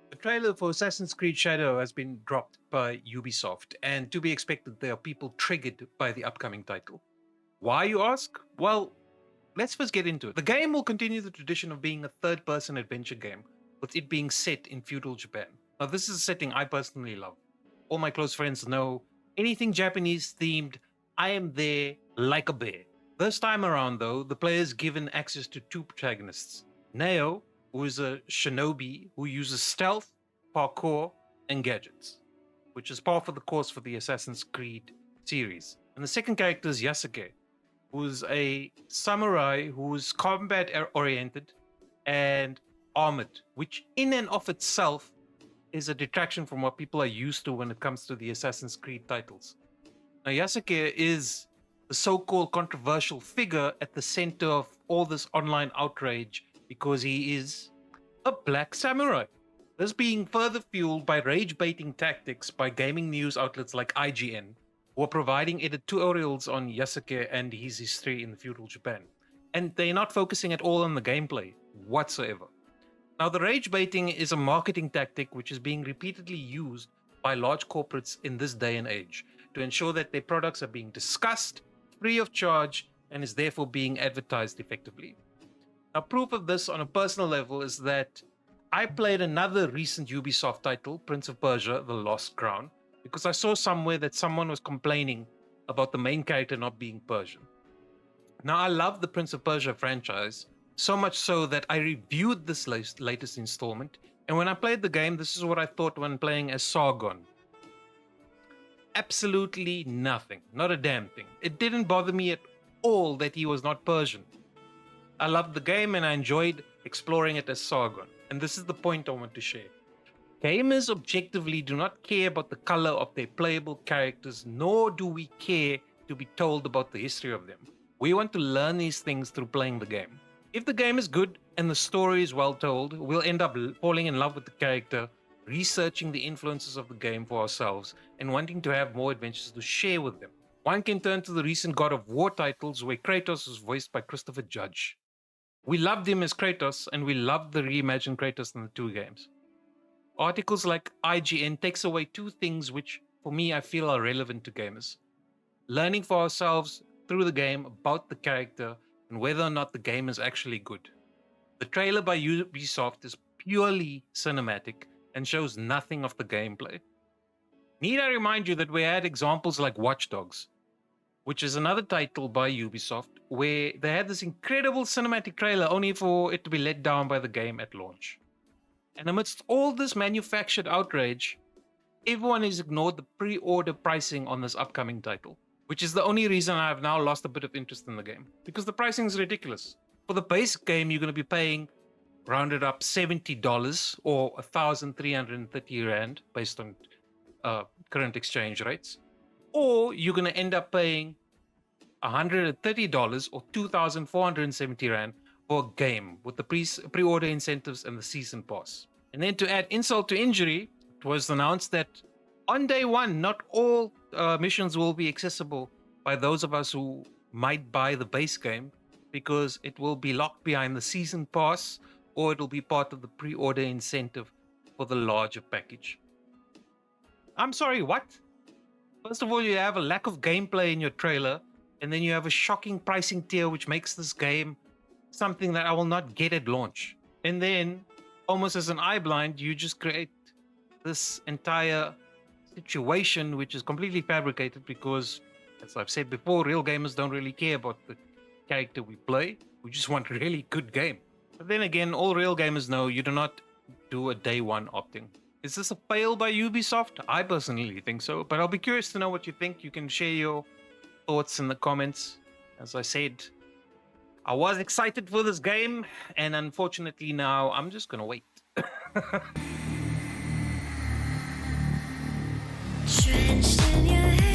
The trailer for Assassin's Creed Shadow has been dropped by Ubisoft, and to be expected, there are people triggered by the upcoming title. Why, you ask? Well, let's first get into it. The game will continue the tradition of being a third-person adventure game, with it being set in feudal Japan. Now, this is a setting I personally love. All my close friends know anything Japanese-themed, I am there like a bear. This time around, though, the player is given access to two protagonists. Neo, who is a shinobi who uses stealth, parkour, and gadgets, which is par for the course for the Assassin's Creed series. And the second character is Yasuke, who's a samurai who's combat-oriented and armored, which in and of itself is a detraction from what people are used to when it comes to the Assassin's Creed titles. Now, Yasuke is the so-called controversial figure at the center of all this online outrage because he is a black samurai. This being further fueled by rage-baiting tactics by gaming news outlets like IGN, who are providing editorials on Yasuke and his history in feudal Japan. And they're not focusing at all on the gameplay whatsoever. Now, the rage-baiting is a marketing tactic which is being repeatedly used by large corporates in this day and age to ensure that their products are being discussed free of charge and is therefore being advertised effectively. Now, proof of this on a personal level is that I played another recent Ubisoft title, Prince of Persia: The Lost Crown, because I saw somewhere that someone was complaining about the main character not being Persian. Now, I love the Prince of Persia franchise, so much so that I reviewed this latest installment, and when I played the game, this is what I thought when playing as Sargon. Absolutely nothing, not a damn thing. It didn't bother me at all that he was not Persian. I loved the game and I enjoyed exploring it as Sargon, and this is the point I want to share. Gamers objectively do not care about the color of their playable characters, nor do we care to be told about the history of them. We want to learn these things through playing the game. If the game is good and the story is well told, we'll end up falling in love with the character, researching the influences of the game for ourselves, and wanting to have more adventures to share with them. One can turn to the recent God of War titles where Kratos was voiced by Christopher Judge. We loved him as Kratos, and we loved the reimagined Kratos in the two games. Articles like IGN takes away two things which, for me, I feel are relevant to gamers. Learning for ourselves through the game about the character and whether or not the game is actually good. The trailer by Ubisoft is purely cinematic and shows nothing of the gameplay. Need I remind you that we had examples like Watch Dogs, which is another title by Ubisoft, where they had this incredible cinematic trailer only for it to be let down by the game at launch. And amidst all this manufactured outrage, everyone has ignored the pre-order pricing on this upcoming title, which is the only reason I have now lost a bit of interest in the game, because the pricing is ridiculous. For the base game, you're going to be paying rounded up $70 or 1,330 Rand based on current exchange rates. Or you're going to end up paying $130 or 2,470 Rand for a game with the pre-order incentives and the season pass. And then to add insult to injury, it was announced that on day one, not all missions will be accessible by those of us who might buy the base game, because it will be locked behind the season pass or it will be part of the pre-order incentive for the larger package. I'm sorry, what? First of all, you have a lack of gameplay in your trailer, and then you have a shocking pricing tier which makes this game something that I will not get at launch. And then, almost as an eye blind, you just create this entire situation which is completely fabricated because, as I've said before, real gamers don't really care about the character we play. We just want a really good game. But then again, all real gamers know you do not do a day one opt-in. Is this a fail by Ubisoft? I personally think so, but I'll be curious to know what you think. You can share your thoughts in the comments. As I said, I was excited for this game, and unfortunately now I'm just gonna wait. Drenched in your